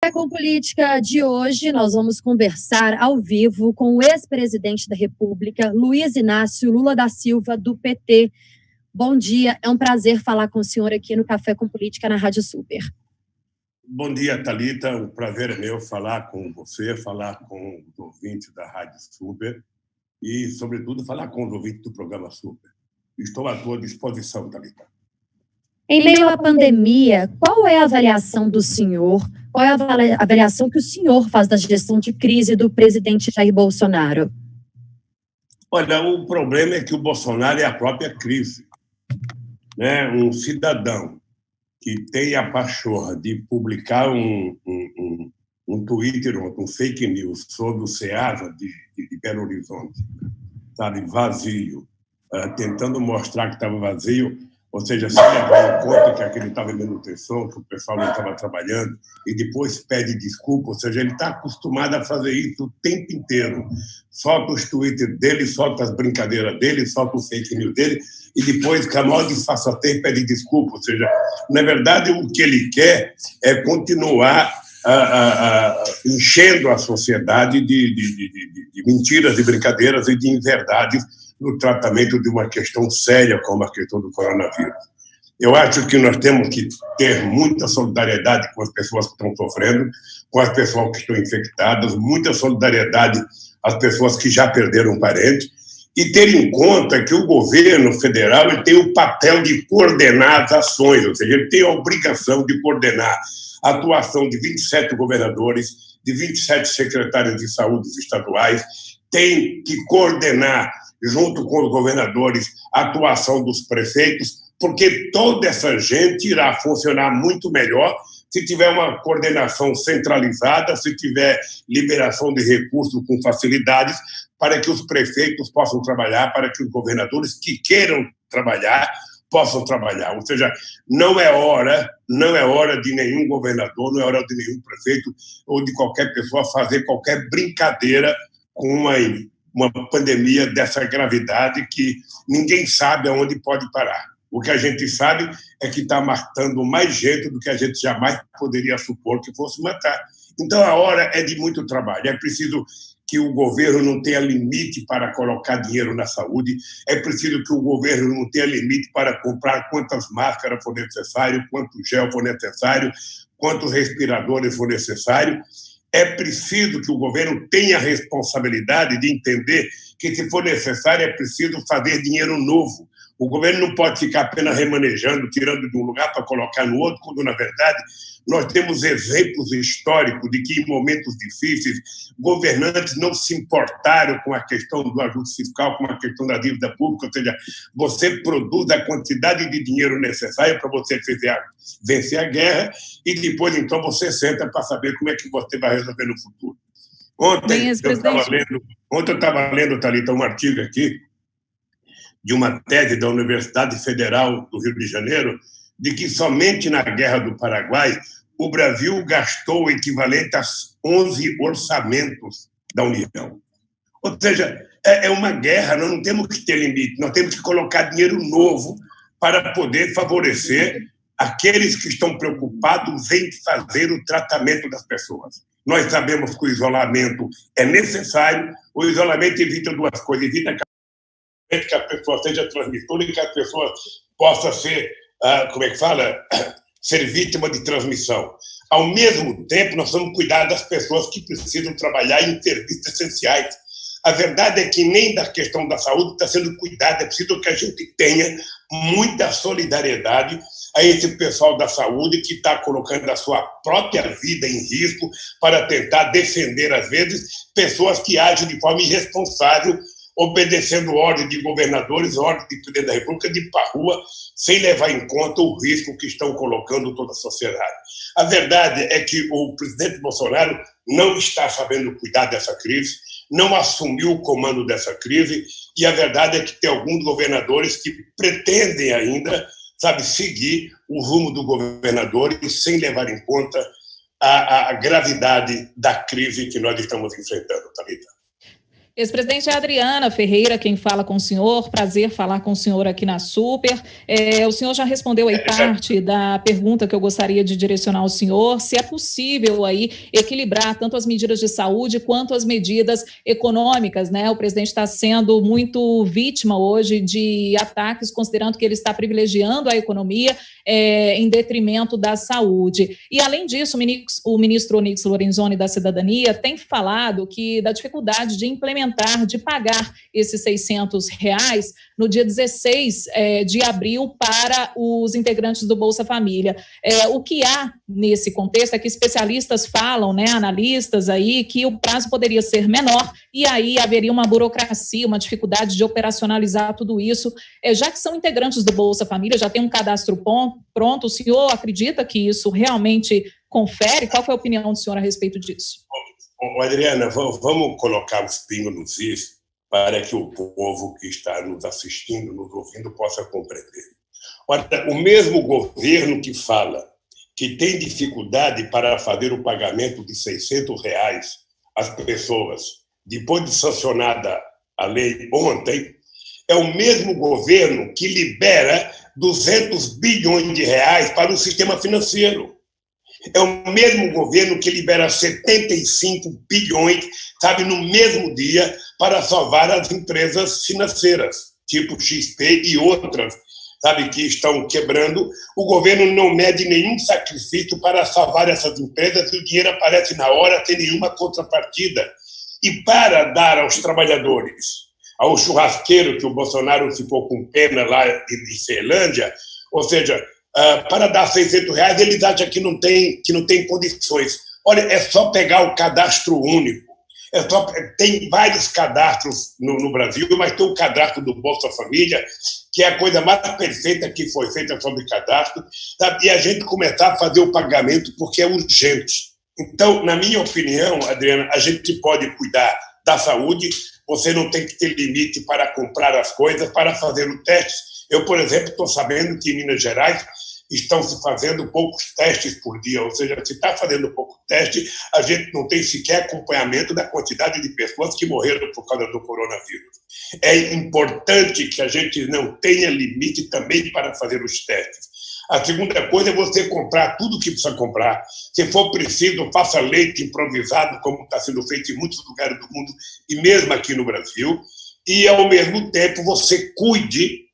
Café com Política de hoje, nós vamos conversar ao vivo com o ex-presidente da República, Luiz Inácio Lula da Silva, do PT. Bom dia, é um prazer falar com o senhor aqui no Café com Política na Rádio Super. Bom dia, Thalita. O prazer é meu falar com você, falar com os ouvintes da Rádio Super e, sobretudo, falar com os ouvintes do programa Super. Estou à tua disposição, Thalita. Em meio à pandemia, qual é a avaliação do senhor? Qual é a avaliação que o senhor faz da gestão de crise do presidente Jair Bolsonaro? Olha, o problema é que o Bolsonaro é a própria crise, né? Um cidadão que tem a pachorra de publicar um Twitter, um fake news sobre o Ceasa de Belo Horizonte, sabe, vazio, tentando mostrar que estava vazio, ou seja, se levar em conta que aquele estava em manutenção, que o pessoal não estava trabalhando, e depois pede desculpa, ou seja, ele está acostumado a fazer isso o tempo inteiro. Solta os Twitter dele, solta as brincadeiras dele, solta o fake news dele, e depois, com a maior disfarçatez, pede desculpa. Ou seja, na verdade, o que ele quer é continuar enchendo a sociedade de mentiras, de brincadeiras e de inverdades no tratamento de uma questão séria como a questão do coronavírus. Eu acho que nós temos que ter muita solidariedade com as pessoas que estão sofrendo, com as pessoas que estão infectadas, muita solidariedade às pessoas que já perderam parentes, e ter em conta que o governo federal ele tem o papel de coordenar as ações, ou seja, ele tem a obrigação de coordenar a atuação de 27 governadores, de 27 secretários de saúde estaduais, tem que coordenar, junto com os governadores, a atuação dos prefeitos, porque toda essa gente irá funcionar muito melhor se tiver uma coordenação centralizada, se tiver liberação de recursos com facilidades, para que os prefeitos possam trabalhar, para que os governadores que queiram trabalhar possam trabalhar. Ou seja, não é hora de nenhum governador, não é hora de nenhum prefeito ou de qualquer pessoa fazer qualquer brincadeira com uma pandemia dessa gravidade que ninguém sabe aonde pode parar. O que a gente sabe é que está matando mais gente do que a gente jamais poderia supor que fosse matar. Então, a hora é de muito trabalho. É preciso que o governo não tenha limite para colocar dinheiro na saúde, é preciso que o governo não tenha limite para comprar quantas máscaras for necessário, quanto gel for necessário, quantos respiradores for necessário. É preciso que o governo tenha a responsabilidade de entender que, se for necessário, é preciso fazer dinheiro novo. O governo não pode ficar apenas remanejando, tirando de um lugar para colocar no outro, quando, na verdade, nós temos exemplos históricos de que, em momentos difíceis, governantes não se importaram com a questão do ajuste fiscal, com a questão da dívida pública, ou seja, você produz a quantidade de dinheiro necessária para você vencer a guerra e depois, então, você senta para saber como é que você vai resolver no futuro. Ontem eu estava lendo, Thalita, um artigo aqui de uma tese da Universidade Federal do Rio de Janeiro, de que somente na Guerra do Paraguai o Brasil gastou o equivalente a 11 orçamentos da União. Ou seja, é uma guerra, nós não temos que ter limite, nós temos que colocar dinheiro novo para poder favorecer aqueles que estão preocupados em fazer o tratamento das pessoas. Nós sabemos que o isolamento é necessário, o isolamento evita duas coisas, evita que a pessoa seja transmissora e que a pessoa possa ser, ser vítima de transmissão. Ao mesmo tempo, nós vamos cuidar das pessoas que precisam trabalhar em serviços essenciais. A verdade é que nem da questão da saúde está sendo cuidada, é preciso que a gente tenha muita solidariedade a esse pessoal da saúde que está colocando a sua própria vida em risco para tentar defender, às vezes, pessoas que agem de forma irresponsável, obedecendo ordem de governadores, ordem de presidente da República, de ir para a rua, sem levar em conta o risco que estão colocando toda a sociedade. A verdade é que o presidente Bolsonaro não está sabendo cuidar dessa crise, não assumiu o comando dessa crise, e a verdade é que tem alguns governadores que pretendem ainda, seguir o rumo do governador e sem levar em conta a gravidade da crise que nós estamos enfrentando, Thalita. Ex-presidente Adriana Ferreira, quem fala com o senhor, prazer falar com o senhor aqui na Super. O senhor já respondeu aí parte da pergunta que eu gostaria de direcionar ao senhor, se é possível aí equilibrar tanto as medidas de saúde quanto as medidas econômicas, né? O presidente está sendo muito vítima hoje de ataques, considerando que ele está privilegiando a economia em detrimento da saúde. E, além disso, o ministro Onyx Lorenzoni da Cidadania tem falado que da dificuldade de implementar, de pagar esses R$600 no dia 16 de abril para os integrantes do Bolsa Família. O que há nesse contexto é que especialistas falam, né, analistas aí, que o prazo poderia ser menor e aí haveria uma burocracia, uma dificuldade de operacionalizar tudo isso. Já que são integrantes do Bolsa Família, já tem um cadastro pronto, o senhor acredita que isso realmente confere? Qual foi a opinião do senhor a respeito disso? Adriana, vamos colocar os pingos nos is para que o povo que está nos assistindo, nos ouvindo, possa compreender. Olha, o mesmo governo que fala que tem dificuldade para fazer o pagamento de R$600 às pessoas, depois de sancionada a lei ontem, é o mesmo governo que libera 200 bilhões de reais para o sistema financeiro. É o mesmo governo que libera 75 bilhões, sabe, no mesmo dia, para salvar as empresas financeiras, tipo XP e outras, sabe, que estão quebrando. O governo não mede nenhum sacrifício para salvar essas empresas e o dinheiro aparece na hora, sem nenhuma contrapartida. E para dar aos trabalhadores, ao churrasqueiro que o Bolsonaro ficou com pena lá de Ceilândia, ou seja, para dar R$600, eles acham que não tem condições. Olha, é só pegar o cadastro único. Tem vários cadastros no Brasil, mas tem o cadastro do Bolsa Família, que é a coisa mais perfeita que foi feita sobre cadastro, sabe? E a gente começar a fazer o pagamento porque é urgente. Então, na minha opinião, Adriana, a gente pode cuidar da saúde, você não tem que ter limite para comprar as coisas, para fazer o teste. Eu, por exemplo, estou sabendo que em Minas Gerais estão se fazendo poucos testes por dia, ou seja, se está fazendo pouco teste, a gente não tem sequer acompanhamento da quantidade de pessoas que morreram por causa do coronavírus. É importante que a gente não tenha limite também para fazer os testes. A segunda coisa é você comprar tudo que precisa comprar. Se for preciso, faça leite improvisado, como está sendo feito em muitos lugares do mundo, e mesmo aqui no Brasil, e, ao mesmo tempo, você cuide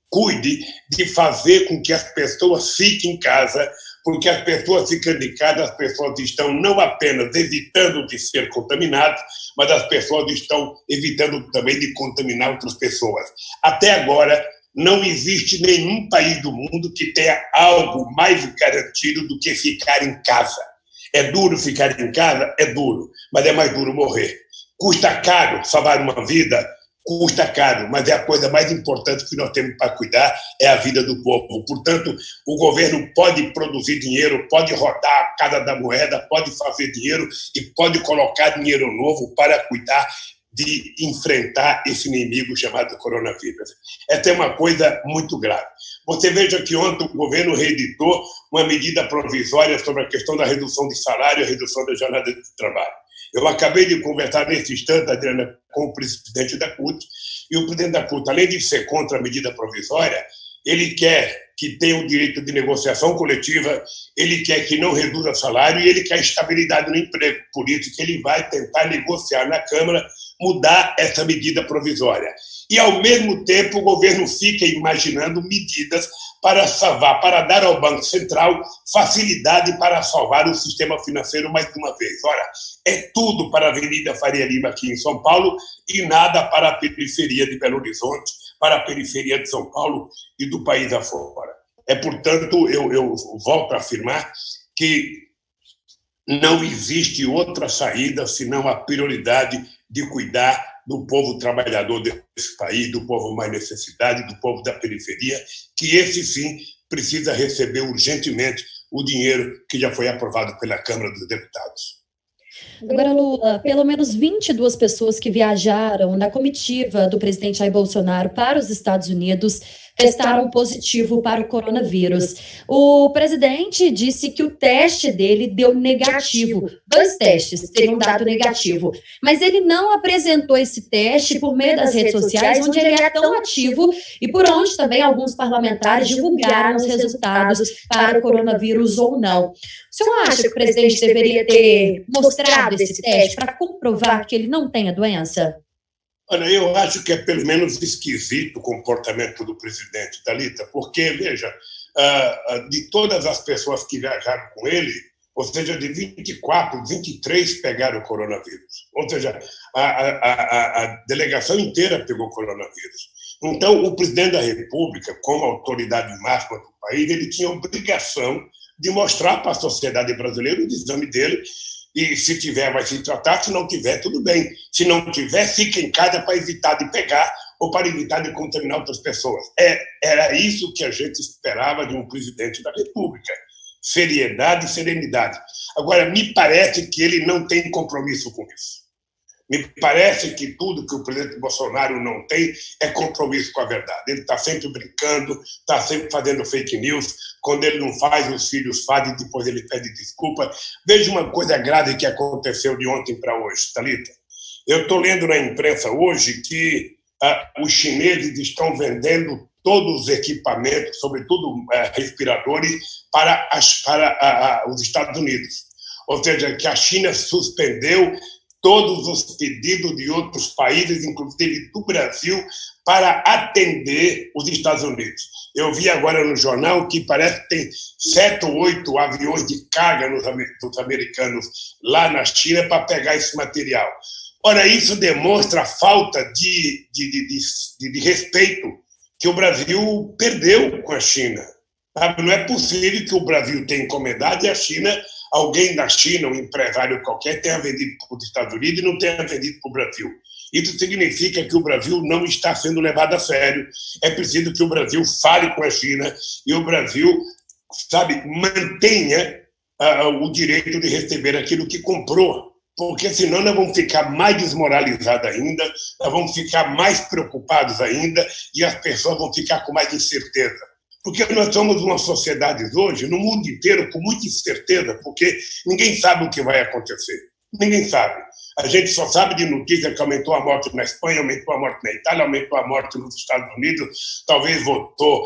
de fazer com que as pessoas fiquem em casa, porque as pessoas ficando em casa, as pessoas estão não apenas evitando de ser contaminadas, mas as pessoas estão evitando também de contaminar outras pessoas. Até agora, não existe nenhum país do mundo que tenha algo mais garantido do que ficar em casa. É duro ficar em casa? É duro, mas é mais duro morrer. Custa caro salvar uma vida? Custa caro, mas é a coisa mais importante que nós temos para cuidar, é a vida do povo. Portanto, o governo pode produzir dinheiro, pode rodar a casa da moeda, pode fazer dinheiro e pode colocar dinheiro novo para cuidar de enfrentar esse inimigo chamado coronavírus. Essa é uma coisa muito grave. Você veja que ontem o governo reeditou uma medida provisória sobre a questão da redução de salário e a redução da jornada de trabalho. Eu acabei de conversar nesse instante, Adriana, com o presidente da CUT, e o presidente da CUT, além de ser contra a medida provisória, ele quer que tenha o direito de negociação coletiva, ele quer que não reduza salário e ele quer estabilidade no emprego. Por isso que ele vai tentar negociar na Câmara, mudar essa medida provisória. E, ao mesmo tempo, o governo fica imaginando medidas para salvar, para dar ao Banco Central facilidade para salvar o sistema financeiro mais uma vez. Ora, é tudo para a Avenida Faria Lima aqui em São Paulo e nada para a periferia de Belo Horizonte, para a periferia de São Paulo e do país afora. Portanto, eu volto a afirmar que não existe outra saída senão a prioridade de cuidar do povo trabalhador desse país, do povo mais necessidade, do povo da periferia, que esse sim precisa receber urgentemente o dinheiro que já foi aprovado pela Câmara dos Deputados. Agora, Lula, pelo menos 22 pessoas que viajaram na comitiva do presidente Jair Bolsonaro para os Estados Unidos testaram positivo para o coronavírus. O presidente disse que o teste dele deu negativo. 2 testes teriam dado negativo. Mas ele não apresentou esse teste por meio das redes sociais, onde ele é tão ativo e por onde também alguns parlamentares divulgaram os resultados para o coronavírus ou não. O senhor acha que o presidente deveria ter mostrado esse teste para comprovar que ele não tem a doença? Olha, eu acho que é pelo menos esquisito o comportamento do presidente, Thalita, porque, veja, de todas as pessoas que viajaram com ele, ou seja, de 24, 23 pegaram o coronavírus. Ou seja, a delegação inteira pegou o coronavírus. Então, o presidente da República, como autoridade máxima do país, ele tinha a obrigação de mostrar para a sociedade brasileira o exame dele. E se tiver, vai se tratar. Se não tiver, tudo bem. Se não tiver, fica em casa para evitar de pegar ou para evitar de contaminar outras pessoas. Era isso que a gente esperava de um presidente da República. Seriedade e serenidade. Agora, me parece que ele não tem compromisso com isso. Me parece que tudo que o presidente Bolsonaro não tem é compromisso com a verdade. Ele está sempre brincando, está sempre fazendo fake news. Quando ele não faz, os filhos fazem, depois ele pede desculpa. Veja uma coisa grave que aconteceu de ontem para hoje, Thalita. Eu estou lendo na imprensa hoje que os chineses estão vendendo todos os equipamentos, sobretudo respiradores, para os Estados Unidos. Ou seja, que a China suspendeu todos os pedidos de outros países, inclusive do Brasil, para atender os Estados Unidos. Eu vi agora no jornal que parece que tem 7 ou 8 aviões de carga dos americanos lá na China para pegar esse material. Ora, isso demonstra a falta de respeito que o Brasil perdeu com a China. Não é possível que o Brasil tenha encomendado e a China, alguém da China, um empresário qualquer, tenha vendido para os Estados Unidos e não tenha vendido para o Brasil. Isso significa que o Brasil não está sendo levado a sério. É preciso que o Brasil fale com a China e o Brasil, mantenha o direito de receber aquilo que comprou. Porque senão nós vamos ficar mais desmoralizados ainda, nós vamos ficar mais preocupados ainda e as pessoas vão ficar com mais incerteza. Porque nós somos uma sociedade hoje, no mundo inteiro, com muita incerteza, porque ninguém sabe o que vai acontecer. Ninguém sabe. A gente só sabe de notícia que aumentou a morte na Espanha, aumentou a morte na Itália, aumentou a morte nos Estados Unidos, talvez voltou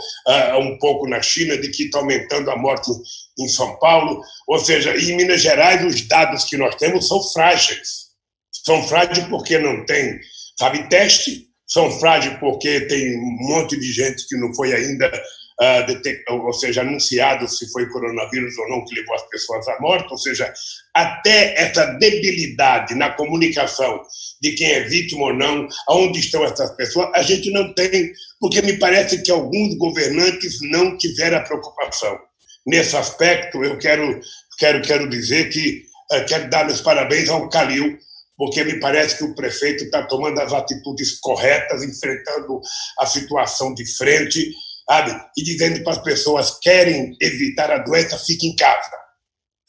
um pouco na China, de que está aumentando a morte em São Paulo. Ou seja, em Minas Gerais, os dados que nós temos são frágeis. São frágeis porque não tem, teste, são frágeis porque tem um monte de gente que não foi ainda ou seja, anunciado se foi coronavírus ou não que levou as pessoas à morte, ou seja, até essa debilidade na comunicação de quem é vítima ou não, aonde estão essas pessoas, a gente não tem, porque me parece que alguns governantes não tiveram a preocupação. Nesse aspecto, eu quero dizer que quero dar os parabéns ao Calil, porque me parece que o prefeito está tomando as atitudes corretas, enfrentando a situação de frente, e dizendo para as pessoas que querem evitar a doença, fique em casa.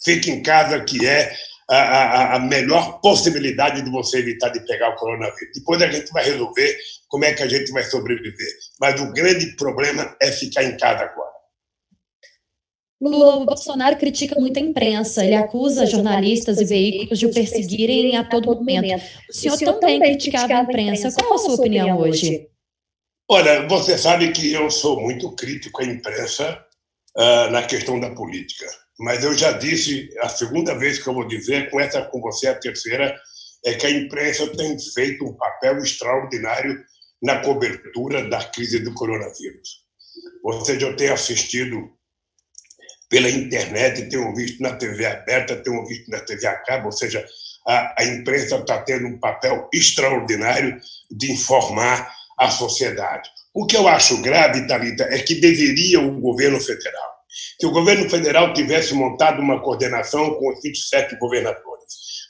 Fique em casa, que é a melhor possibilidade de você evitar de pegar o coronavírus. Depois a gente vai resolver como é que a gente vai sobreviver. Mas o grande problema é ficar em casa agora. O Bolsonaro critica muito a imprensa, ele acusa jornalistas e veículos de o perseguirem a todo momento. O senhor também criticava a imprensa. Qual a sua opinião hoje? Olha, você sabe que eu sou muito crítico à imprensa na questão da política, mas eu já disse, a segunda vez que eu vou dizer, com você a terceira, é que a imprensa tem feito um papel extraordinário na cobertura da crise do coronavírus. Ou seja, eu tenho assistido pela internet, tenho visto na TV aberta, tenho visto na TV a cabo, ou seja, a imprensa está tendo um papel extraordinário de informar a sociedade. O que eu acho grave, Thalita, é que deveria o governo federal, que o governo federal tivesse montado uma coordenação com os 27 governadores,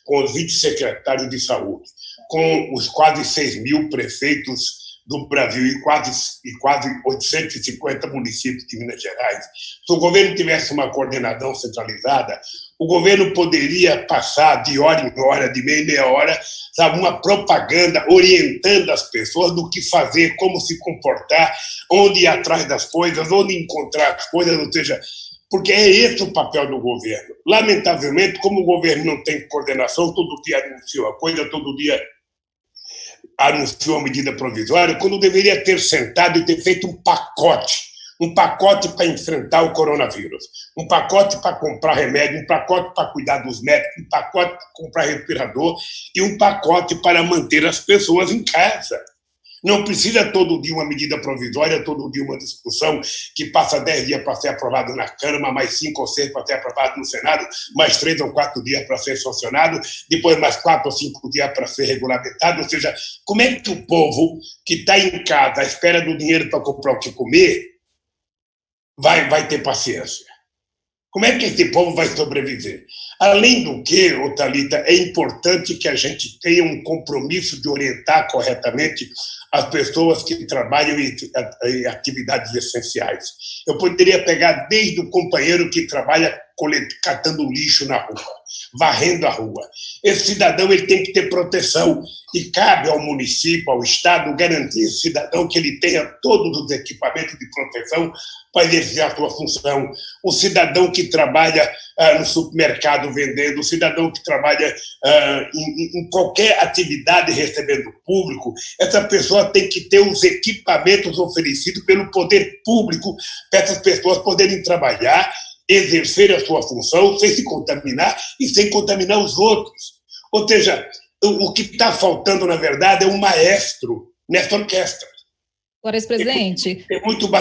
com os 20 secretários de saúde, com os quase 6 mil prefeitos do Brasil e quase 850 municípios de Minas Gerais. Se o governo tivesse uma coordenação centralizada, O governo poderia passar de hora em hora, de meia em meia hora, sabe, uma propaganda orientando as pessoas do que fazer, como se comportar, onde ir atrás das coisas, onde encontrar as coisas, ou seja, porque é esse o papel do governo. Lamentavelmente, como o governo não tem coordenação, todo dia anuncia uma coisa, todo dia anunciou uma medida provisória, quando deveria ter sentado e ter feito um pacote para enfrentar o coronavírus, um pacote para comprar remédio, um pacote para cuidar dos médicos, um pacote para comprar respirador e um pacote para manter as pessoas em casa. Não precisa todo dia uma medida provisória, todo dia uma discussão que passa 10 dias para ser aprovado na Câmara, mais 5 ou 6 para ser aprovado no Senado, mais 3 ou 4 dias para ser sancionado, depois mais 4 ou 5 dias para ser regulamentado. Ou seja, como é que o povo que está em casa à espera do dinheiro para comprar o que comer vai ter paciência? Como é que esse povo vai sobreviver? Além do que, Thalita, é importante que a gente tenha um compromisso de orientar corretamente as pessoas que trabalham em atividades essenciais. Eu poderia pegar desde o companheiro que trabalha catando lixo na rua, varrendo a rua. Esse cidadão ele tem que ter proteção e cabe ao município, ao Estado, garantir esse cidadão que ele tenha todos os equipamentos de proteção para exercer a sua função. O cidadão que trabalha no supermercado vendendo, o cidadão que trabalha em qualquer atividade recebendo público, essa pessoa tem que ter os equipamentos oferecidos pelo poder público para essas pessoas poderem trabalhar, exercer a sua função sem se contaminar e sem contaminar os outros. Ou seja, o que está faltando, na verdade, é um maestro nessa orquestra. Agora, ex-presidente,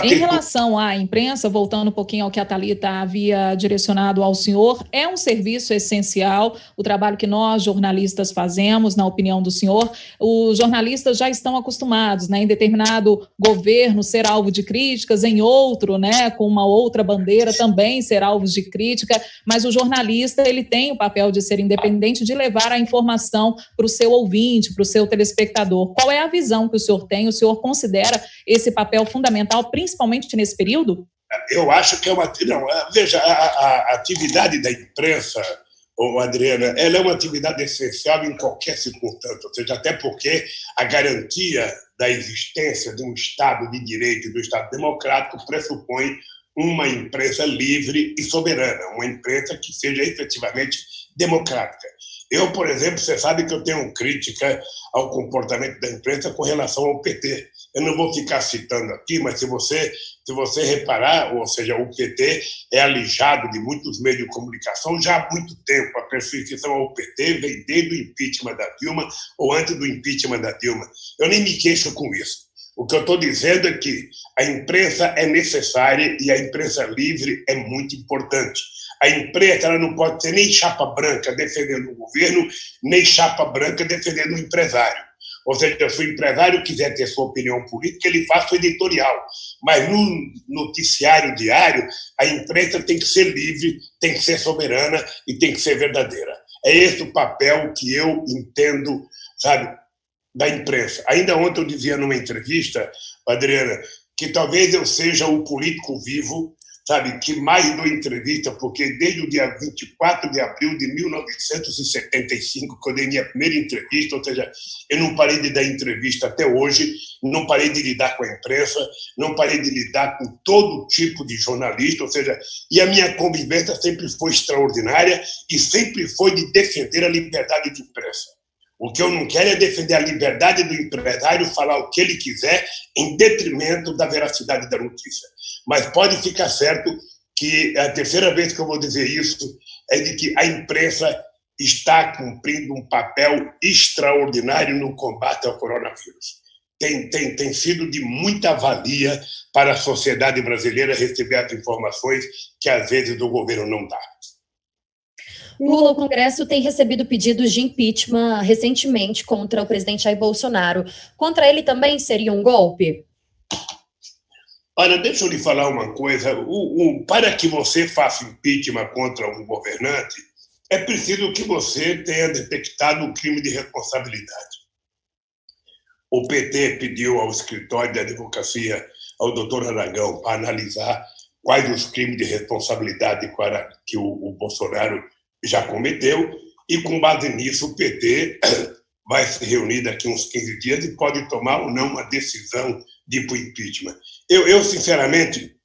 em relação à imprensa, voltando um pouquinho ao que a Thalita havia direcionado ao senhor, é um serviço essencial o trabalho que nós, jornalistas, fazemos, na opinião do senhor. Os jornalistas já estão acostumados, né, em determinado governo ser alvo de críticas, em outro, né, com uma outra bandeira também ser alvo de crítica, mas o jornalista ele tem o papel de ser independente, de levar a informação para o seu ouvinte, para o seu telespectador. Qual é a visão que o senhor tem? O senhor considera esse papel fundamental, principalmente nesse período? Eu acho que é uma... Não, veja, a atividade da imprensa, Adriana, ela é uma atividade essencial em qualquer circunstância, ou seja, até porque a garantia da existência de um Estado de direito e do Estado democrático pressupõe uma imprensa livre e soberana, uma imprensa que seja efetivamente democrática. Eu, por exemplo, você sabe que eu tenho crítica ao comportamento da imprensa com relação ao PT. Eu não vou ficar citando aqui, mas se você reparar, ou seja, o PT é alijado de muitos meios de comunicação já há muito tempo. A perseguição ao PT vem desde o impeachment da Dilma ou antes do impeachment da Dilma. Eu nem me queixo com isso. O que eu estou dizendo é que a imprensa é necessária e a imprensa livre é muito importante. A imprensa ela não pode ser nem chapa branca defendendo o governo, nem chapa branca defendendo o empresário. Ou seja, se o empresário quiser ter sua opinião política, ele faz o editorial. Mas no noticiário diário, a imprensa tem que ser livre, tem que ser soberana e tem que ser verdadeira. É esse o papel que eu entendo, sabe, da imprensa. Ainda ontem eu dizia numa entrevista, Adriana, que talvez eu seja o político vivo, sabe, que mais dou entrevista, porque desde o dia 24 de abril de 1975, que eu dei minha primeira entrevista, ou seja, eu não parei de dar entrevista até hoje, não parei de lidar com a imprensa, não parei de lidar com todo tipo de jornalista, ou seja, e a minha convivência sempre foi extraordinária e sempre foi de defender a liberdade de imprensa. O que eu não quero é defender a liberdade do empresário falar o que ele quiser em detrimento da veracidade da notícia. Mas pode ficar certo que a terceira vez que eu vou dizer isso é de que a imprensa está cumprindo um papel extraordinário no combate ao coronavírus. Tem sido de muita valia para a sociedade brasileira receber as informações que às vezes o governo não dá. Lula, o Congresso tem recebido pedidos de impeachment recentemente contra o presidente Jair Bolsonaro. Contra ele também seria um golpe? Olha, deixa eu lhe falar uma coisa. Para que você faça impeachment contra um governante, é preciso que você tenha detectado o crime de responsabilidade. O PT pediu ao escritório de advocacia, ao doutor Aragão, para analisar quais os crimes de responsabilidade que o Bolsonaro já cometeu, e com base nisso o PT vai se reunir daqui uns 15 dias e pode tomar ou não uma decisão de ir para o impeachment. Eu, sinceramente,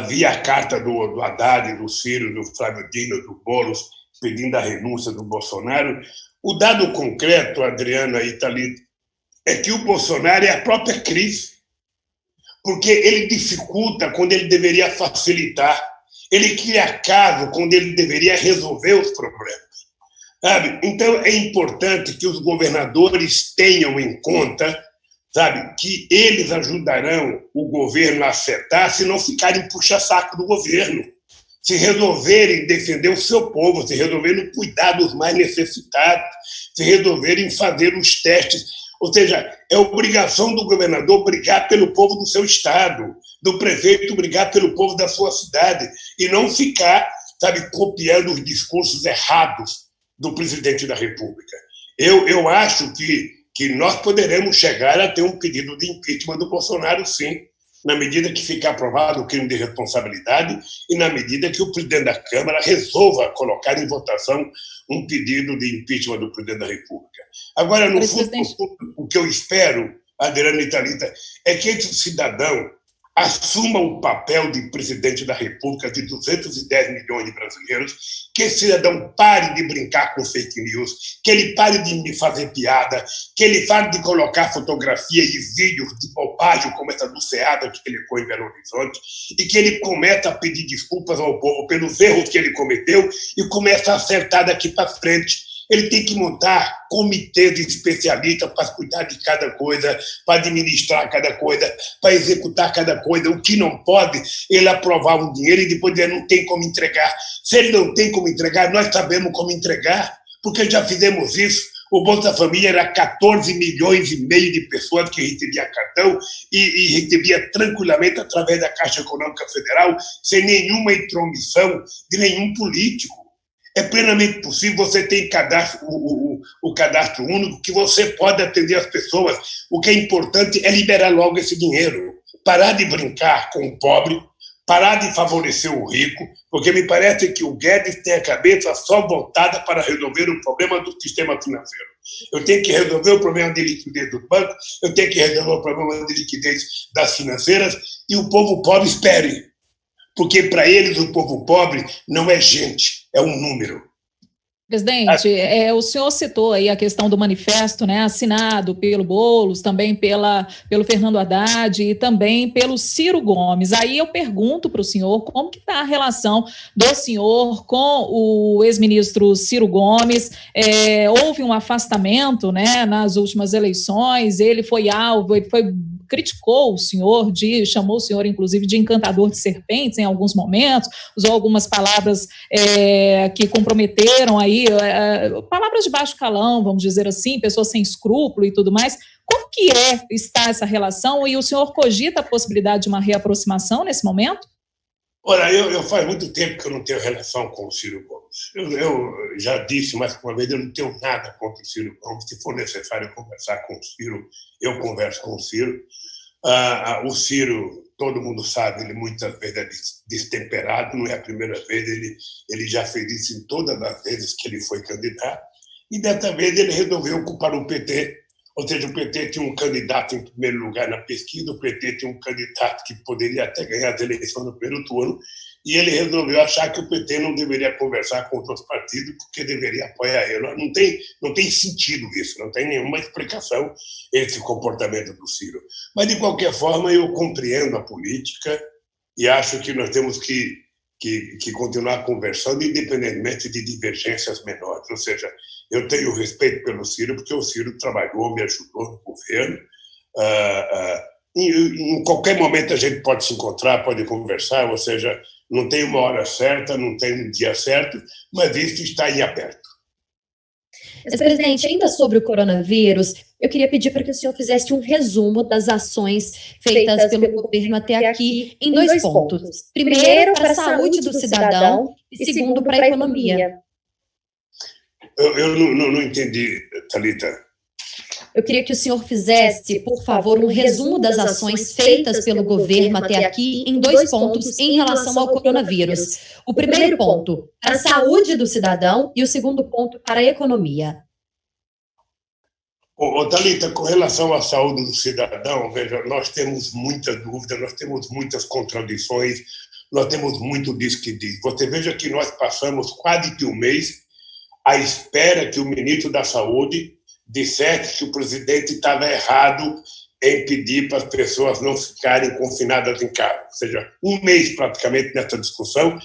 vi a carta do Haddad, do Ciro, do Flávio Dino, do Boulos, pedindo a renúncia do Bolsonaro. O dado concreto, Adriana e Thalita, é que o Bolsonaro é a própria crise, porque ele dificulta quando ele deveria facilitar, ele cria caso quando ele deveria resolver os problemas. Sabe? Então, é importante que os governadores tenham em conta, sabe, que eles ajudarão o governo a acertar se não ficarem puxa-saco do governo, se resolverem defender o seu povo, se resolverem cuidar dos mais necessitados, se resolverem fazer os testes. Ou seja, é obrigação do governador brigar pelo povo do seu estado, do prefeito brigar pelo povo da sua cidade, e não ficar, sabe, copiando os discursos errados do presidente da República. Eu acho que nós poderemos chegar a ter um pedido de impeachment do Bolsonaro, sim, na medida que ficar aprovado o crime de responsabilidade e na medida que o presidente da Câmara resolva colocar em votação um pedido de impeachment do presidente da República. Agora, no fundo, o que eu espero, Adriana e Thalita, é que esse cidadão assuma o papel de presidente da República de 210 milhões de brasileiros, que esse cidadão pare de brincar com fake news, que ele pare de me fazer piada, que ele pare de colocar fotografia e vídeos de bobagem como essa do SEADA que ele põe em Belo Horizonte, e que ele comece a pedir desculpas ao povo pelos erros que ele cometeu e comece a acertar daqui para frente. Ele tem que montar comitês de especialistas para cuidar de cada coisa, para administrar cada coisa, para executar cada coisa. O que não pode, ele aprovar um dinheiro e depois ele não tem como entregar. Se ele não tem como entregar, nós sabemos como entregar, porque já fizemos isso. O Bolsa Família era 14 milhões e meio de pessoas que recebia cartão e recebia tranquilamente através da Caixa Econômica Federal, sem nenhuma intromissão de nenhum político. É plenamente possível, você tem cadastro, o cadastro único, que você pode atender as pessoas. O que é importante é liberar logo esse dinheiro, parar de brincar com o pobre, parar de favorecer o rico, porque me parece que o Guedes tem a cabeça só voltada para resolver o problema do sistema financeiro. Eu tenho que resolver o problema de liquidez do banco, eu tenho que resolver o problema de liquidez das financeiras, e o povo pobre espere. Porque para eles o povo pobre não é gente, é um número. Presidente, o senhor citou aí a questão do manifesto, né, assinado pelo Boulos, também pelo Fernando Haddad e também pelo Ciro Gomes. Aí eu pergunto para o senhor como que está a relação do senhor com o ex-ministro Ciro Gomes. Houve um afastamento, né, nas últimas eleições, ele foi alvo, criticou o senhor, chamou o senhor, inclusive, de encantador de serpentes em alguns momentos, usou algumas palavras que comprometeram aí, palavras de baixo calão, vamos dizer assim, pessoas sem escrúpulo e tudo mais. Como que está essa relação? E o senhor cogita a possibilidade de uma reaproximação nesse momento? Olha, eu faz muito tempo que eu não tenho relação com o Ciro Gomes. Eu já disse mais que uma vez, eu não tenho nada contra o Ciro Gomes. Se for necessário conversar com o Ciro, eu converso com o Ciro. O Ciro, todo mundo sabe, ele muitas vezes é destemperado, não é a primeira vez, ele já fez isso em todas as vezes que ele foi candidato, e dessa vez ele resolveu ocupar o PT, ou seja, o PT tinha um candidato em primeiro lugar na pesquisa, o PT tinha um candidato que poderia até ganhar as eleições no primeiro turno, e ele resolveu achar que o PT não deveria conversar com outros partidos porque deveria apoiar ele. Não tem sentido isso, não tem nenhuma explicação esse comportamento do Ciro. Mas, de qualquer forma, eu compreendo a política e acho que nós temos que continuar conversando independentemente de divergências menores. Ou seja, eu tenho respeito pelo Ciro porque o Ciro trabalhou, me ajudou no governo. Em qualquer momento a gente pode se encontrar, pode conversar, ou seja, não tem uma hora certa, não tem um dia certo, mas isso está em aberto. Presidente, ainda sobre o coronavírus, eu queria pedir para que o senhor fizesse um resumo das ações feitas pelo governo até aqui em dois pontos. Primeiro, para a saúde do cidadão e segundo, para a economia. Eu não entendi, Thalita. Eu queria que o senhor fizesse, por favor, um resumo das ações feitas pelo governo até aqui em 2 pontos em relação ao coronavírus. O primeiro ponto, para a saúde do cidadão, e o segundo ponto, para a economia. Thalita, com relação à saúde do cidadão, veja, nós temos muita dúvida, nós temos muitas contradições, nós temos muito diz que diz. Você veja que nós passamos quase que um mês à espera que o ministro da Saúde dissesse que o presidente estava errado em pedir para as pessoas não ficarem confinadas em casa. Ou seja, um mês praticamente nessa discussão,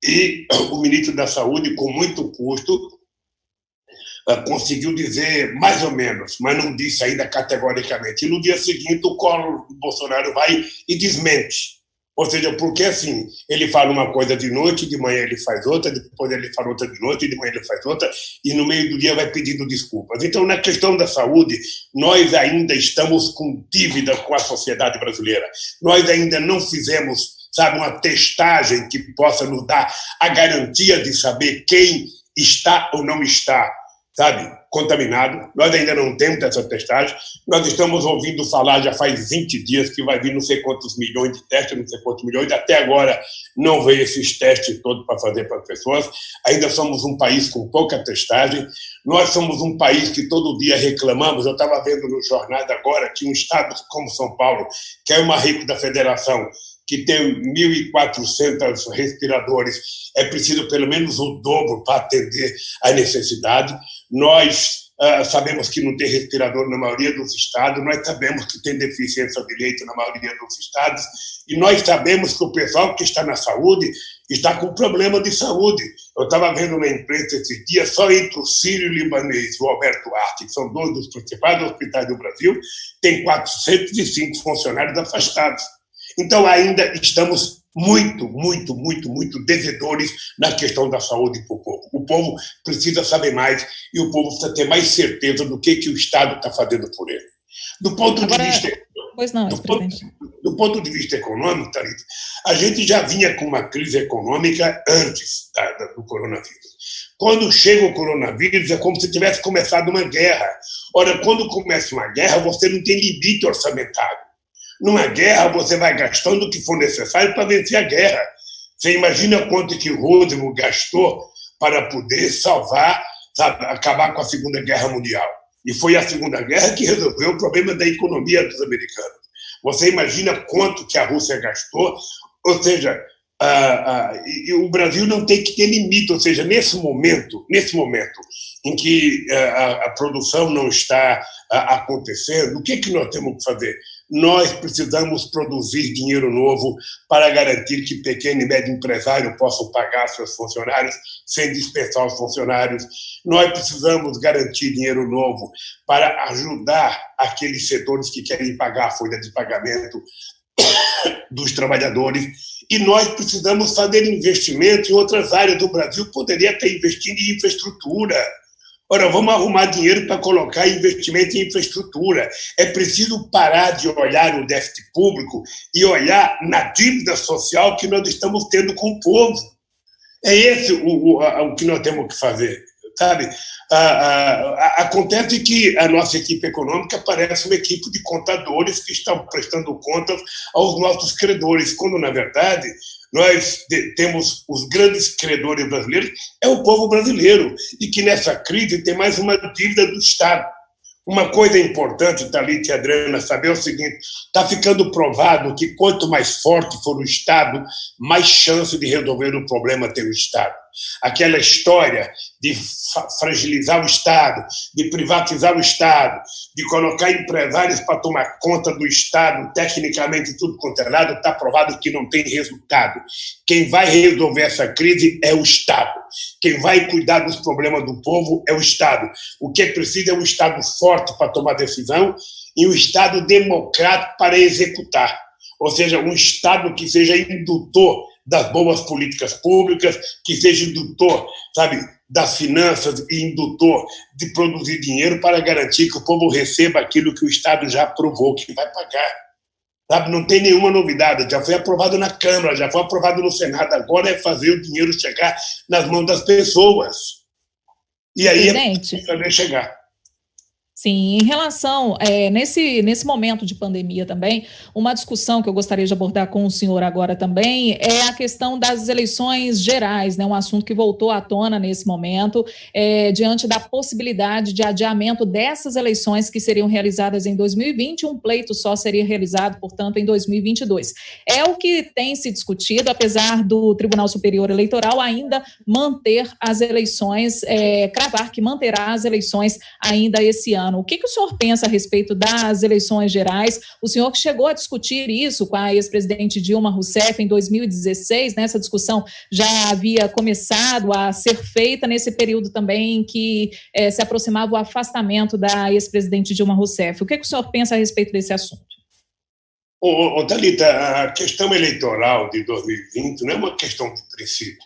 e o ministro da Saúde, com muito custo, conseguiu dizer mais ou menos, mas não disse ainda categoricamente. E no dia seguinte, o Bolsonaro vai e desmente. Ou seja, porque assim, ele fala uma coisa de noite, de manhã ele faz outra, depois ele fala outra de noite, de manhã ele faz outra, e no meio do dia vai pedindo desculpas. Então, na questão da saúde, nós ainda estamos com dívida com a sociedade brasileira. Nós ainda não fizemos, sabe, uma testagem que possa nos dar a garantia de saber quem está ou não está, sabe, contaminado. Nós ainda não temos essa testagem. Nós estamos ouvindo falar, já faz 20 dias, que vai vir não sei quantos milhões de testes, não sei quantos milhões. Até agora não veio esses testes todos para fazer para as pessoas. Ainda somos um país com pouca testagem. Nós somos um país que todo dia reclamamos. Eu estava vendo nos jornais agora que um estado como São Paulo, que é o mais rico da federação, que tem 1.400 respiradores, é preciso pelo menos o dobro para atender a necessidade. Nós sabemos que não tem respirador na maioria dos estados, nós sabemos que tem deficiência de leito na maioria dos estados, e nós sabemos que o pessoal que está na saúde está com problema de saúde. Eu estava vendo na imprensa esses dias, só entre o Sírio-Libanês e o Alberto Arte, que são 2 dos principais hospitais do Brasil, tem 405 funcionários afastados. Então, ainda estamos muito devedores na questão da saúde para o povo. O povo precisa saber mais e o povo precisa ter mais certeza do que o Estado está fazendo por ele. Do ponto de vista econômico, Thalita, a gente já vinha com uma crise econômica antes do coronavírus. Quando chega o coronavírus, é como se tivesse começado uma guerra. Ora, quando começa uma guerra, você não tem limite orçamentário. Numa guerra, você vai gastando o que for necessário para vencer a guerra. Você imagina quanto que o Roosevelt gastou para poder salvar, sabe, acabar com a Segunda Guerra Mundial. E foi a Segunda Guerra que resolveu o problema da economia dos americanos. Você imagina quanto que a Rússia gastou? Ou seja, o Brasil não tem que ter limite. Ou seja, nesse momento em que a produção não está acontecendo, o que nós temos que fazer? Nós precisamos produzir dinheiro novo para garantir que pequeno e médio empresário possam pagar seus funcionários sem dispensar os funcionários. Nós precisamos garantir dinheiro novo para ajudar aqueles setores que querem pagar a folha de pagamento dos trabalhadores. E nós precisamos fazer investimento em outras áreas do Brasil. Poderia estar investindo em infraestrutura. Ora, vamos arrumar dinheiro para colocar investimento em infraestrutura. É preciso parar de olhar o déficit público e olhar na dívida social que nós estamos tendo com o povo. É esse o que nós temos que fazer, sabe? Acontece que a nossa equipe econômica parece uma equipe de contadores que estão prestando contas aos nossos credores, quando, na verdade, nós temos os grandes credores brasileiros, é o povo brasileiro, e que nessa crise tem mais uma dívida do Estado. Uma coisa importante, Thalita e Adriana, saber o seguinte: está ficando provado que quanto mais forte for o Estado, mais chance de resolver o problema tem o Estado. Aquela história de fragilizar o Estado, de privatizar o Estado, de colocar empresários para tomar conta do Estado, tecnicamente tudo quanto é lado, está provado que não tem resultado. Quem vai resolver essa crise é o Estado. Quem vai cuidar dos problemas do povo é o Estado. O que é preciso é um Estado forte para tomar decisão e um Estado democrático para executar. Ou seja, um Estado que seja indutor das boas políticas públicas, que seja indutor, sabe, das finanças e indutor de produzir dinheiro para garantir que o povo receba aquilo que o Estado já aprovou, que vai pagar. Sabe, não tem nenhuma novidade, já foi aprovado na Câmara, já foi aprovado no Senado, agora é fazer o dinheiro chegar nas mãos das pessoas. E aí é fazer chegar. Sim, em relação, nesse momento de pandemia também, uma discussão que eu gostaria de abordar com o senhor agora também é a questão das eleições gerais, né, um assunto que voltou à tona nesse momento, diante da possibilidade de adiamento dessas eleições que seriam realizadas em 2020, um pleito só seria realizado, portanto, em 2022. É o que tem se discutido, apesar do Tribunal Superior Eleitoral ainda manter as eleições, cravar que manterá as eleições ainda esse ano. O que o senhor pensa a respeito das eleições gerais? O senhor que chegou a discutir isso com a ex-presidente Dilma Rousseff em 2016, né? Essa discussão já havia começado a ser feita nesse período também em que se aproximava o afastamento da ex-presidente Dilma Rousseff. O que o senhor pensa a respeito desse assunto? Thalita, a questão eleitoral de 2020 não é uma questão de princípio.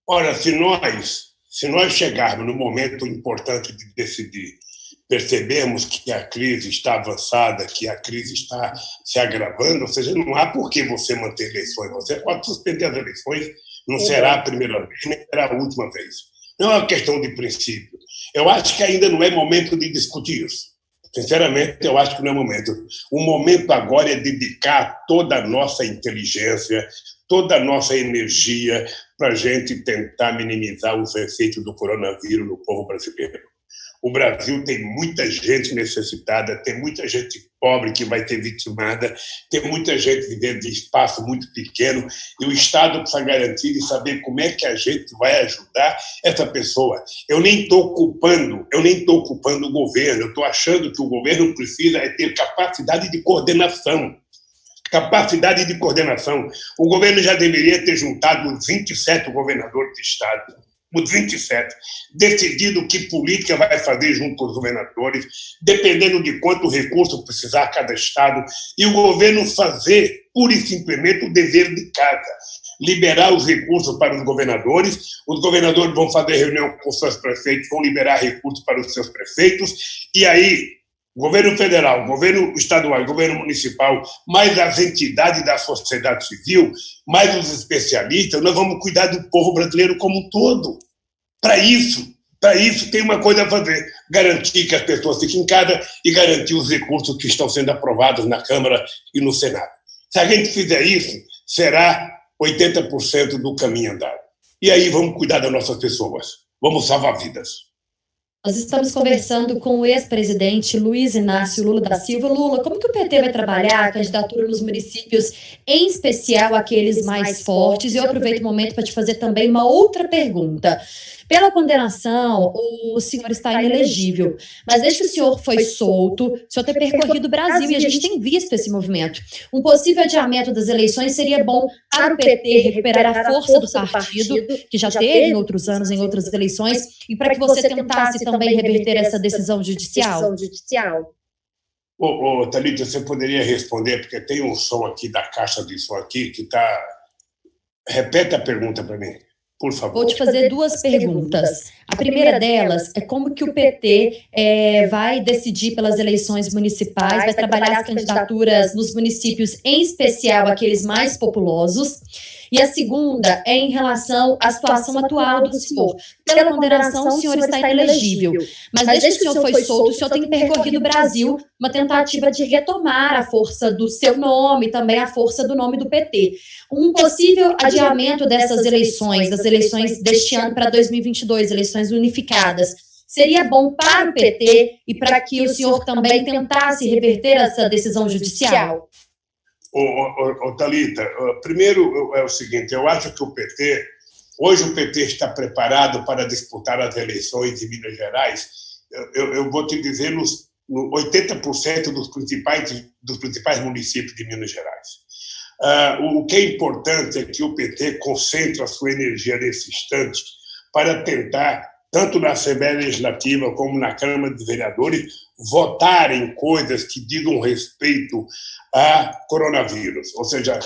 Ora, se nós chegarmos no momento importante de decidir, percebemos que a crise está avançada, que a crise está se agravando, ou seja, não há por que você manter eleições. Você pode suspender as eleições, não será a primeira vez, nem será a última vez. Não é uma questão de princípio. Eu acho que ainda não é momento de discutir isso. Sinceramente, eu acho que não é momento. O momento agora é dedicar toda a nossa inteligência, toda a nossa energia para a gente tentar minimizar os efeitos do coronavírus no povo brasileiro. O Brasil tem muita gente necessitada, tem muita gente pobre que vai ter vitimada, tem muita gente vivendo em espaço muito pequeno, e o Estado precisa garantir e saber como é que a gente vai ajudar essa pessoa. Eu nem estou culpando o governo, eu estou achando que o governo precisa ter capacidade de coordenação. Capacidade de coordenação. O governo já deveria ter juntado os 27 governadores de Estado, os 27, decidido que política vai fazer junto com os governadores, dependendo de quanto recurso precisar cada estado, e o governo fazer, pura e simplesmente, o dever de casa, liberar os recursos para os governadores vão fazer reunião com os seus prefeitos, vão liberar recursos para os seus prefeitos, e aí, governo federal, governo estadual, governo municipal, mais as entidades da sociedade civil, mais os especialistas, nós vamos cuidar do povo brasileiro como um todo. Para isso tem uma coisa a fazer, garantir que as pessoas fiquem em casa e garantir os recursos que estão sendo aprovados na Câmara e no Senado. Se a gente fizer isso, será 80% do caminho andado. E aí vamos cuidar das nossas pessoas, vamos salvar vidas. Nós estamos conversando com o ex-presidente Luiz Inácio Lula da Silva. Lula, como que o PT vai trabalhar a candidatura nos municípios, em especial aqueles mais fortes? E eu aproveito o momento para te fazer também uma outra pergunta. Pela condenação, o senhor está inelegível, mas desde que o senhor foi solto, o senhor tem percorrido o Brasil e a gente tem visto esse movimento. Um possível adiamento das eleições seria bom para o PT recuperar a força do partido, que já teve em outros anos, em outras eleições, e para que você tentasse também reverter essa decisão judicial? Thalita, você poderia responder, porque tem um som aqui da caixa de som aqui que está... Repete a pergunta para mim. Por favor. Vou te fazer duas perguntas. A primeira delas é como que o PT vai decidir pelas eleições municipais, vai trabalhar as candidaturas nos municípios, em especial aqueles mais populosos. E a segunda é em relação à situação atual do senhor. Pela condenação, o senhor está inelegível. Mas desde que o senhor foi solto, o senhor tem percorrido o Brasil, uma tentativa de retomar a força do seu nome, também a força do nome do PT. Um possível adiamento dessas eleições, das eleições deste ano para 2022, eleições unificadas, seria bom para o PT e para que o senhor também tentasse reverter essa decisão judicial? Thalita, primeiro é o seguinte, eu acho que hoje o PT está preparado para disputar as eleições de Minas Gerais, eu vou te dizer, no 80% dos principais municípios de Minas Gerais. O que é importante é que o PT concentre a sua energia nesse instante para tentar, tanto na Assembleia Legislativa como na Câmara dos Vereadores, votar em coisas que digam respeito a coronavírus, ou seja,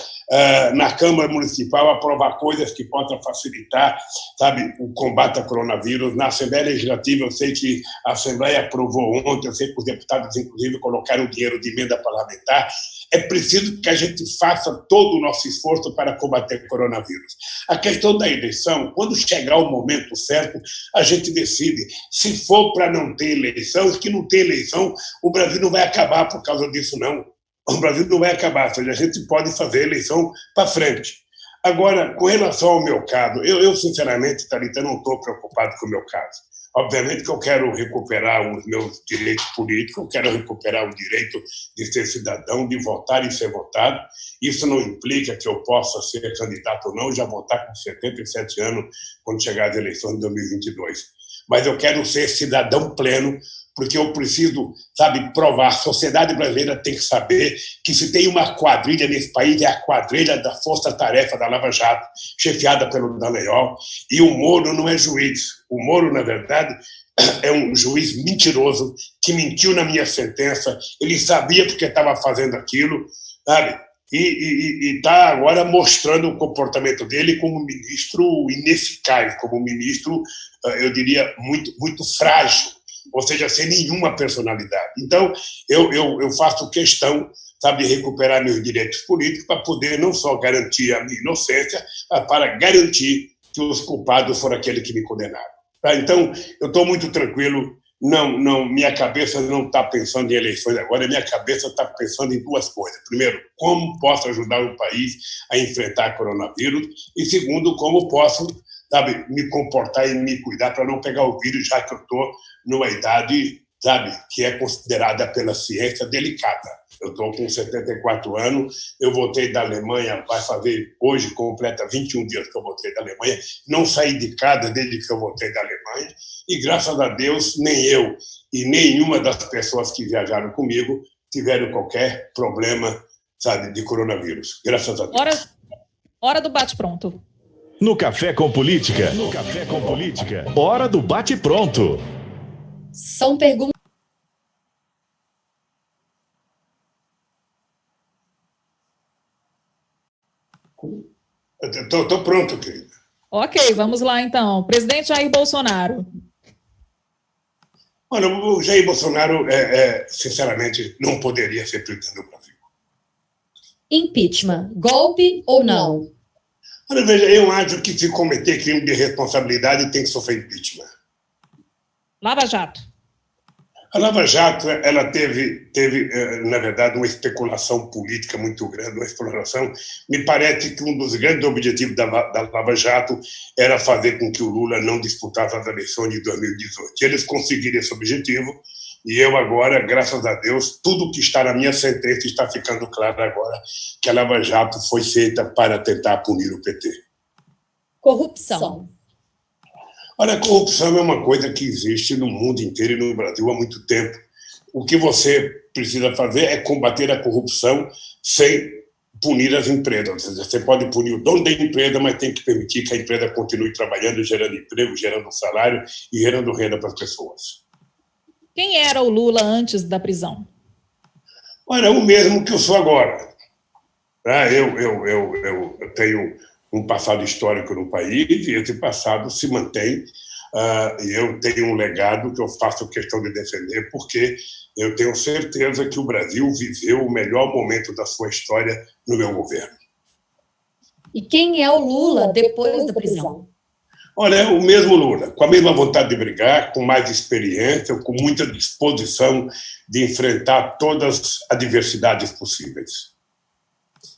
na Câmara Municipal aprovar coisas que possam facilitar, sabe, o combate ao coronavírus. Na Assembleia Legislativa, eu sei que a Assembleia aprovou ontem, eu sei que os deputados, inclusive, colocaram o dinheiro de emenda parlamentar. É preciso que a gente faça todo o nosso esforço para combater o coronavírus. A questão da eleição, quando chegar o momento certo, a gente decide. Se for para não ter eleição, que não tem eleição, eleição, o Brasil não vai acabar por causa disso, não. O Brasil não vai acabar, ou seja, a gente pode fazer a eleição para frente. Agora, com relação ao meu caso, eu sinceramente, Thalita, não estou preocupado com o meu caso. Obviamente que eu quero recuperar os meus direitos políticos, eu quero recuperar o direito de ser cidadão, de votar e ser votado. Isso não implica que eu possa ser candidato ou não, já vou estar com 77 anos quando chegar às eleições de 2022. Mas eu quero ser cidadão pleno, porque eu preciso, provar. A sociedade brasileira tem que saber que se tem uma quadrilha nesse país, é a quadrilha da Força-Tarefa da Lava Jato, chefiada pelo Dallagnol, e o Moro não é juiz. O Moro, na verdade, é um juiz mentiroso que mentiu na minha sentença, ele sabia porque estava fazendo aquilo, sabe? E está agora mostrando o comportamento dele como um ministro ineficaz, como um ministro, eu diria, muito, muito frágil, ou seja, sem nenhuma personalidade. Então, eu faço questão, de recuperar meus direitos políticos para poder não só garantir a minha inocência, mas para garantir que os culpados foram aqueles que me condenaram. Tá? Então, eu estou muito tranquilo. Não, minha cabeça não está pensando em eleições agora, minha cabeça está pensando em duas coisas. Primeiro, como posso ajudar o país a enfrentar o coronavírus, e segundo, como posso, me comportar e me cuidar para não pegar o vírus, já que eu estou numa idade, que é considerada pela ciência delicada. Eu estou com 74 anos, eu voltei da Alemanha, vai fazer, hoje completa 21 dias que eu voltei da Alemanha, não saí de casa desde que eu voltei da Alemanha, e graças a Deus, nem eu e nenhuma das pessoas que viajaram comigo tiveram qualquer problema, de coronavírus. Graças a Deus. Hora do bate-pronto. No Café com Política. Hora do bate-pronto. São perguntas. Estou pronto, querida. Ok, vamos lá então. Presidente Jair Bolsonaro. Olha, o Jair Bolsonaro, sinceramente, não poderia ser presidente do Brasil. Impeachment, golpe ou não? Olha, veja, eu acho que se cometer crime de responsabilidade tem que sofrer impeachment. Lava Jato. A Lava Jato, ela teve, na verdade, uma especulação política muito grande, uma exploração. Me parece que um dos grandes objetivos da Lava Jato era fazer com que o Lula não disputasse as eleições de 2018. Eles conseguiram esse objetivo, e eu agora, graças a Deus, tudo que está na minha sentença está ficando claro agora, que a Lava Jato foi feita para tentar punir o PT. Corrupção. Olha, a corrupção é uma coisa que existe no mundo inteiro e no Brasil há muito tempo. O que você precisa fazer é combater a corrupção sem punir as empresas. Ou seja, você pode punir o dono da empresa, mas tem que permitir que a empresa continue trabalhando, gerando emprego, gerando salário e gerando renda para as pessoas. Quem era o Lula antes da prisão? Olha, o mesmo que eu sou agora. Eu tenho um passado histórico no país, e esse passado se mantém, e eu tenho um legado que eu faço questão de defender, porque eu tenho certeza que o Brasil viveu o melhor momento da sua história no meu governo. E quem é o Lula depois da prisão? Olha, é o mesmo Lula, com a mesma vontade de brigar, com mais experiência, com muita disposição de enfrentar todas as adversidades possíveis.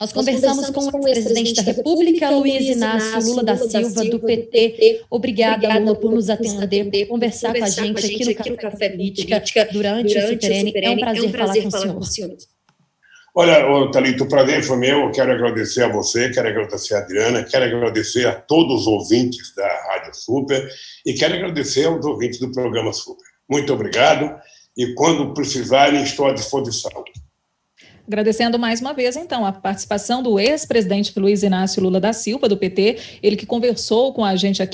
Nós conversamos com o presidente da República, Luiz Inácio Lula da Silva, do PT. Obrigada, Lula, por nos atender, por conversar com a gente aqui no Café Política durante o Super N. É um prazer falar com o senhor. Olha, Thalita, o prazer foi meu. Eu quero agradecer a você, quero agradecer a Adriana, quero agradecer a todos os ouvintes da Rádio Super e quero agradecer aos ouvintes do programa Super. Muito obrigado e, quando precisarem, estou à disposição. Agradecendo mais uma vez, então, a participação do ex-presidente Luiz Inácio Lula da Silva, do PT, ele que conversou com a gente aqui